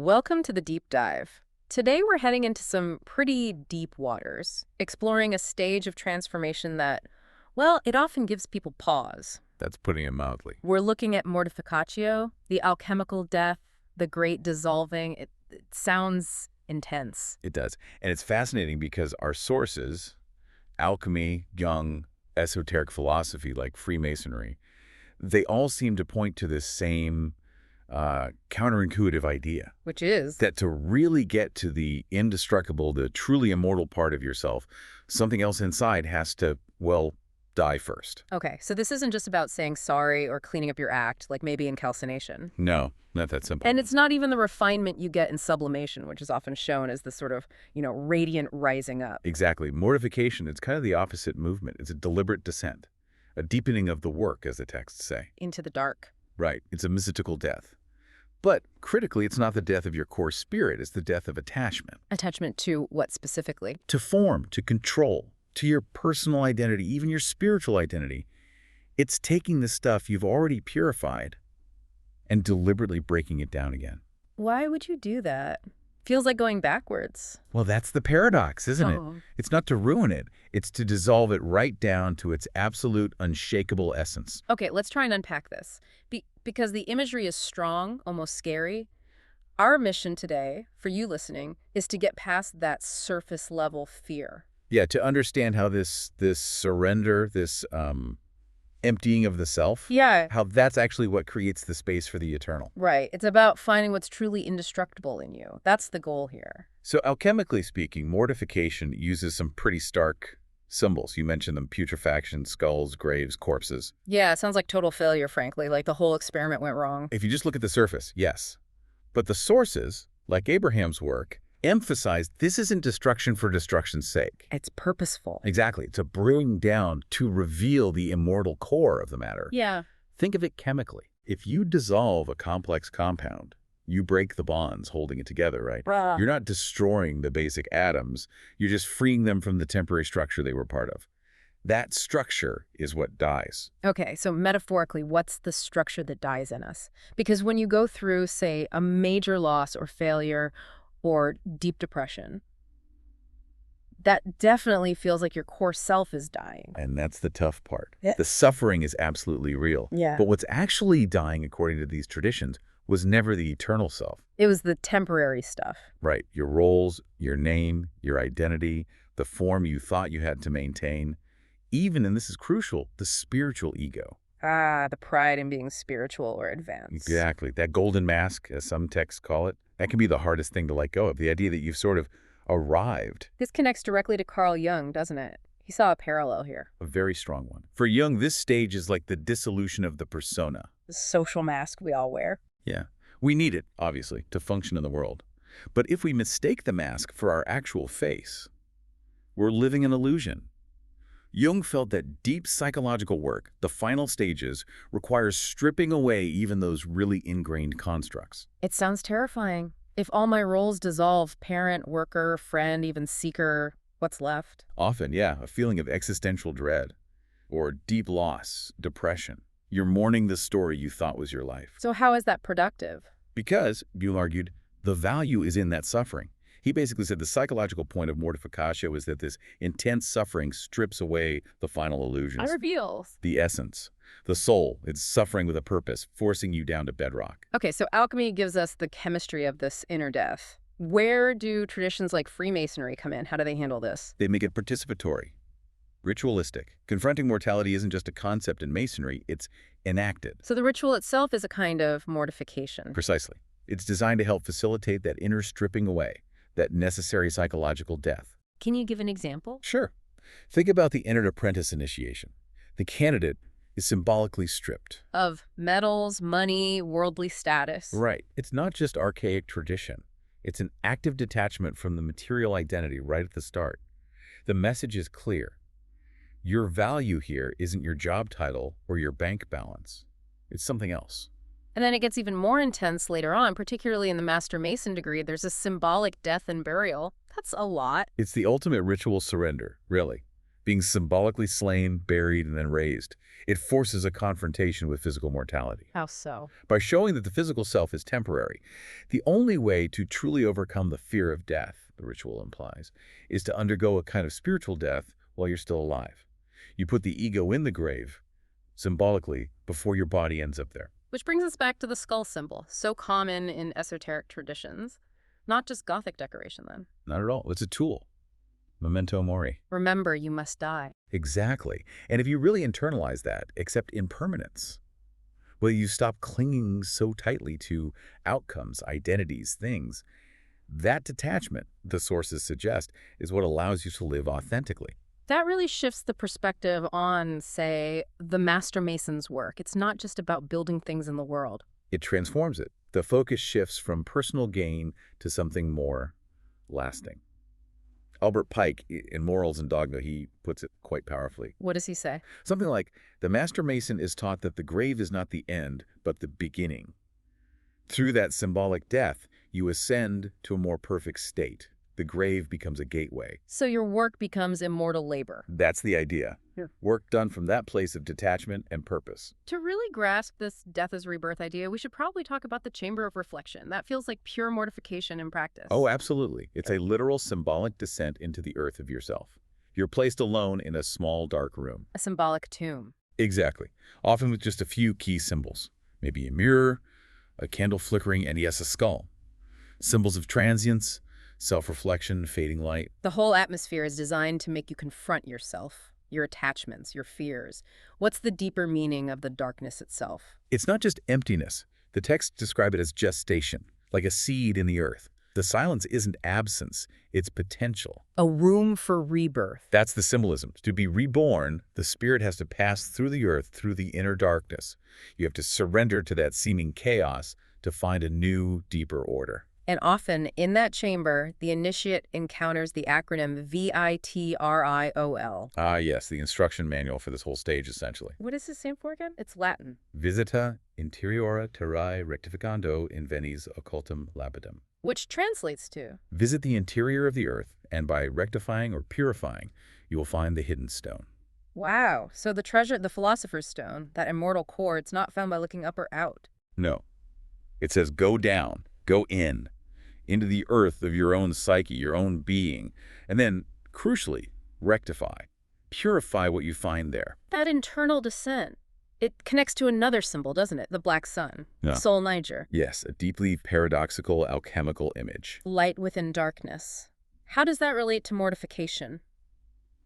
Welcome to the deep dive. Today we're heading into some pretty deep waters, exploring a stage of transformation that, well, it often gives people pause. That's putting it mildly. We're looking at mortificatio, the alchemical death, the great dissolving. It sounds intense. It does. And it's fascinating because our sources, alchemy, Jung, esoteric philosophy like Freemasonry, they all seem to point to this same counterintuitive idea. Which is? That to really get to the indestructible, the truly immortal part of yourself, something else inside has to, well, die first. Okay, so this isn't just about saying sorry or cleaning up your act, like maybe in calcination. No, not that simple. And it's not even the refinement you get in sublimation, which is often shown as the sort of, radiant rising up. Exactly. Mortification, it's kind of the opposite movement. It's a deliberate descent, a deepening of the work, as the texts say. Into the dark. Right. It's a mystical death. But critically, it's not the death of your core spirit. It's the death of attachment. Attachment to what specifically? To form, to control, to your personal identity, even your spiritual identity. It's taking the stuff you've already purified and deliberately breaking it down again. Why would you do that? Feels like going backwards. Well, that's the paradox, isn't it? It's not to ruin it. It's to dissolve it right down to its absolute, unshakable essence. Okay, let's try and unpack this. Because the imagery is strong, almost scary. Our mission today, for you listening, is to get past that surface level fear. Yeah, to understand how this surrender, this emptying of the self, how that's actually what creates the space for the eternal. Right. It's about finding what's truly indestructible in you. That's the goal here. So alchemically speaking, mortification uses some pretty stark symbols. You mentioned them: putrefaction, skulls, graves, corpses. Yeah, it sounds like total failure, frankly, like the whole experiment went wrong. If you just look at the surface, yes. But the sources, like Abraham's work, emphasize this isn't destruction for destruction's sake. It's purposeful. Exactly. It's a brewing down to reveal the immortal core of the matter. Yeah. Think of it chemically. If you dissolve a complex compound, you break the bonds holding it together, right? You're not destroying the basic atoms. You're just freeing them from the temporary structure they were part of. That structure is what dies. Okay, so metaphorically, what's the structure that dies in us? Because when you go through, say, a major loss or failure or deep depression, that definitely feels like your core self is dying. And that's the tough part. Yeah. The suffering is absolutely real. Yeah. But what's actually dying, according to these traditions, was never the eternal self. It was the temporary stuff. Right. Your roles, your name, your identity, the form you thought you had to maintain. Even, and this is crucial, the spiritual ego. The pride in being spiritual or advanced. Exactly. That golden mask, as some texts call it, that can be the hardest thing to let go of. The idea that you've sort of arrived. This connects directly to Carl Jung, doesn't it? He saw a parallel here. A very strong one. For Jung, this stage is like the dissolution of the persona. The social mask we all wear. Yeah. We need it, obviously, to function in the world. But if we mistake the mask for our actual face, we're living an illusion. Jung felt that deep psychological work, the final stages, requires stripping away even those really ingrained constructs. It sounds terrifying. If all my roles dissolve, parent, worker, friend, even seeker, what's left? Often, yeah, a feeling of existential dread or deep loss, depression. You're mourning the story you thought was your life. So how is that productive? Because, Buell argued, the value is in that suffering. He basically said the psychological point of mortificatio is that this intense suffering strips away the final illusions. Reveals. The essence. The soul. It's suffering with a purpose, forcing you down to bedrock. Okay, so alchemy gives us the chemistry of this inner death. Where do traditions like Freemasonry come in? How do they handle this? They make it participatory, ritualistic. Confronting mortality isn't just a concept in Masonry, it's enacted. So the ritual itself is a kind of mortification. Precisely. It's designed to help facilitate that inner stripping away, that necessary psychological death. Can you give an example? Sure. Think about the entered apprentice initiation. The candidate is symbolically stripped. Of medals, money, worldly status. Right. It's not just archaic tradition. It's an active detachment from the material identity right at the start. The message is clear. Your value here isn't your job title or your bank balance. It's something else. And then it gets even more intense later on, particularly in the Master Mason degree. There's a symbolic death and burial. That's a lot. It's the ultimate ritual surrender, really. being symbolically slain, buried, and then raised. It forces a confrontation with physical mortality. How so? By showing that the physical self is temporary, the only way to truly overcome the fear of death, the ritual implies, is to undergo a kind of spiritual death while you're still alive. You put the ego in the grave, symbolically, before your body ends up there. Which brings us back to the skull symbol, so common in esoteric traditions. Not just Gothic decoration, then. Not at all. It's a tool. Memento mori. Remember, you must die. Exactly. And if you really internalize that, accept impermanence, well, you stop clinging so tightly to outcomes, identities, things. That detachment, the sources suggest, is what allows you to live authentically. That really shifts the perspective on, say, the Master Mason's work. It's not just about building things in the world. It transforms it. The focus shifts from personal gain to something more lasting. Albert Pike, in Morals and Dogma, he puts it quite powerfully. What does he say? Something like, the Master Mason is taught that the grave is not the end, but the beginning. Through that symbolic death, you ascend to a more perfect state. The grave becomes a gateway. So your work becomes immortal labor. That's the idea. Yeah. Work done from that place of detachment and purpose. To really grasp this death as rebirth idea, we should probably talk about the chamber of reflection. That feels like pure mortification in practice. Oh, absolutely. It's a literal symbolic descent into the earth of yourself. You're placed alone in a small, dark room. A symbolic tomb. Exactly. Often with just a few key symbols. Maybe a mirror, a candle flickering, and yes, a skull. Symbols of transience, self-reflection, fading light. The whole atmosphere is designed to make you confront yourself, your attachments, your fears. What's the deeper meaning of the darkness itself? It's not just emptiness. The texts describe it as gestation, like a seed in the earth. The silence isn't absence, it's potential. A room for rebirth. That's the symbolism. To be reborn, the spirit has to pass through the earth, through the inner darkness. You have to surrender to that seeming chaos to find a new, deeper order. And often, in that chamber, the initiate encounters the acronym VITRIOL. Ah, yes, the instruction manual for this whole stage, essentially. What does this stand for again? It's Latin. Visita interiora terrae rectificando invenis occultum lapidem. Which translates to? Visit the interior of the earth, and by rectifying or purifying, you will find the hidden stone. Wow. So the treasure, the philosopher's stone, that immortal core, it's not found by looking up or out. No. It says go down, go in, into the earth of your own psyche, your own being, and then, crucially, rectify. Purify what you find there. That internal descent, it connects to another symbol, doesn't it? The black sun. Yeah. Sol Niger. Yes, a deeply paradoxical alchemical image. Light within darkness. How does that relate to mortification?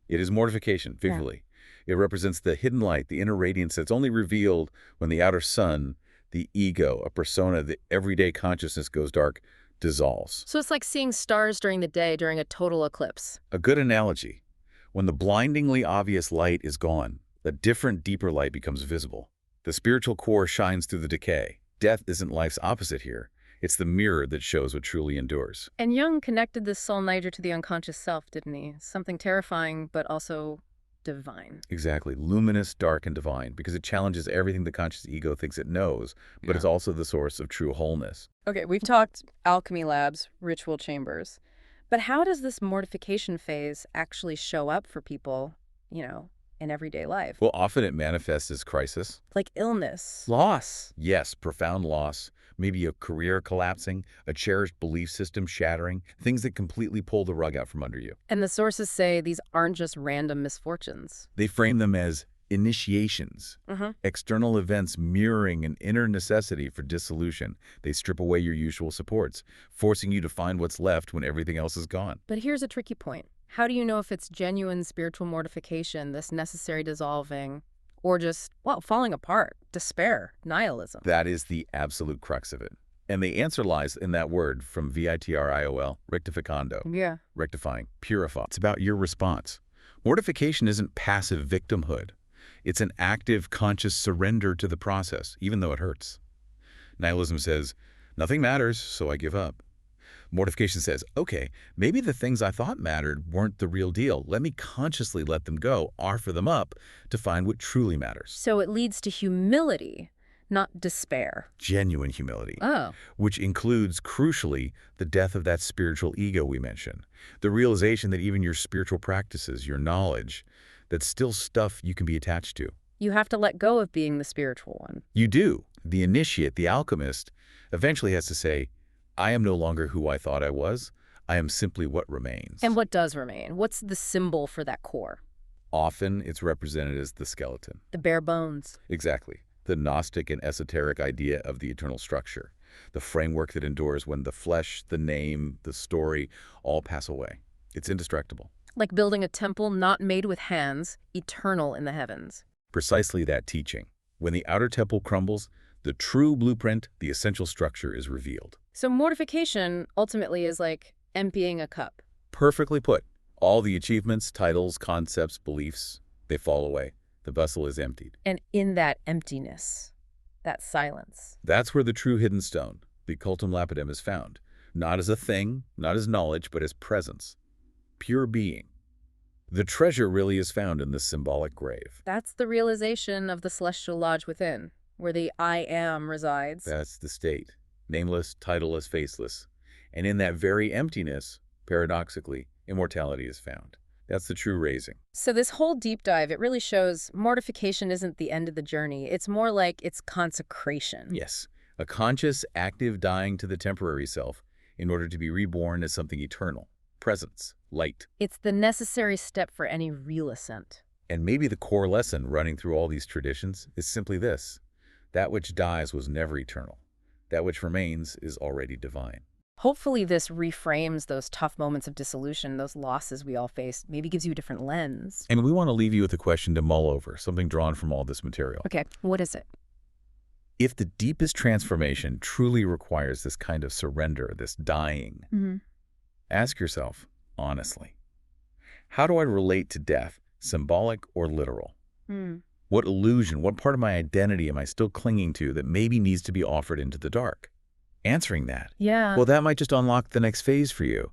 It is mortification, visually. It represents the hidden light, the inner radiance that's only revealed when the outer sun, the ego, a persona, the everyday consciousness goes dark, dissolves. So it's like seeing stars during the day during a total eclipse. A good analogy. When the blindingly obvious light is gone, a different, deeper light becomes visible. The spiritual core shines through the decay. Death isn't life's opposite here. It's the mirror that shows what truly endures. And Jung connected this Sol Niger to the unconscious self, didn't he? Something terrifying, but also divine. Exactly. Luminous, dark, and divine, because it challenges everything the conscious ego thinks it knows, but it's also the source of true wholeness. Okay, we've talked alchemy labs, ritual chambers, but how does this mortification phase actually show up for people, in everyday life? Well, often it manifests as crisis. Like illness, loss. Yes, profound loss, maybe a career collapsing, a cherished belief system shattering, things that completely pull the rug out from under you. And the sources say these aren't just random misfortunes. They frame them as initiations, external events mirroring an inner necessity for dissolution. They strip away your usual supports, forcing you to find what's left when everything else is gone. But here's a tricky point. How do you know if it's genuine spiritual mortification, this necessary dissolving, or just, falling apart, despair, nihilism? That is the absolute crux of it. And the answer lies in that word from VITRIOL, rectificando. Yeah. Rectifying, purify. It's about your response. Mortification isn't passive victimhood. It's an active, conscious surrender to the process, even though it hurts. Nihilism says, nothing matters, so I give up. Mortification says, okay, maybe the things I thought mattered weren't the real deal. Let me consciously let them go, offer them up, to find what truly matters. So it leads to humility, not despair. Genuine humility. Oh. Which includes, crucially, the death of that spiritual ego we mentioned. The realization that even your spiritual practices, your knowledge, that's still stuff you can be attached to. You have to let go of being the spiritual one. You do. The initiate, the alchemist, eventually has to say, I am no longer who I thought I was. I am simply what remains. And what does remain? What's the symbol for that core? Often it's represented as the skeleton. The bare bones. Exactly. The Gnostic and esoteric idea of the eternal structure. The framework that endures when the flesh, the name, the story all pass away. It's indestructible. Like building a temple not made with hands, eternal in the heavens. Precisely that teaching. When the outer temple crumbles, the true blueprint, the essential structure, is revealed. So mortification ultimately is like emptying a cup. Perfectly put. All the achievements, titles, concepts, beliefs, they fall away. The vessel is emptied. And in that emptiness, that silence. That's where the true hidden stone, the cultum lapidem, is found. Not as a thing, not as knowledge, but as presence. Pure being. The treasure really is found in this symbolic grave. That's the realization of the celestial lodge within, where the I am resides. That's the state. Nameless, titleless, faceless. And in that very emptiness, paradoxically, immortality is found. That's the true raising. So this whole deep dive, it really shows mortification isn't the end of the journey. It's more like it's consecration. Yes, a conscious, active dying to the temporary self in order to be reborn as something eternal. Presence, light. It's the necessary step for any real ascent. And maybe the core lesson running through all these traditions is simply this. That which dies was never eternal. That which remains is already divine. Hopefully this reframes those tough moments of dissolution, those losses we all face, maybe gives you a different lens. And we want to leave you with a question to mull over, something drawn from all this material. Okay, what is it? If the deepest transformation truly requires this kind of surrender, this dying, ask yourself, honestly, how do I relate to death, symbolic or literal? What illusion, what part of my identity am I still clinging to that maybe needs to be offered into the dark? Answering that, Yeah. well, that might just unlock the next phase for you.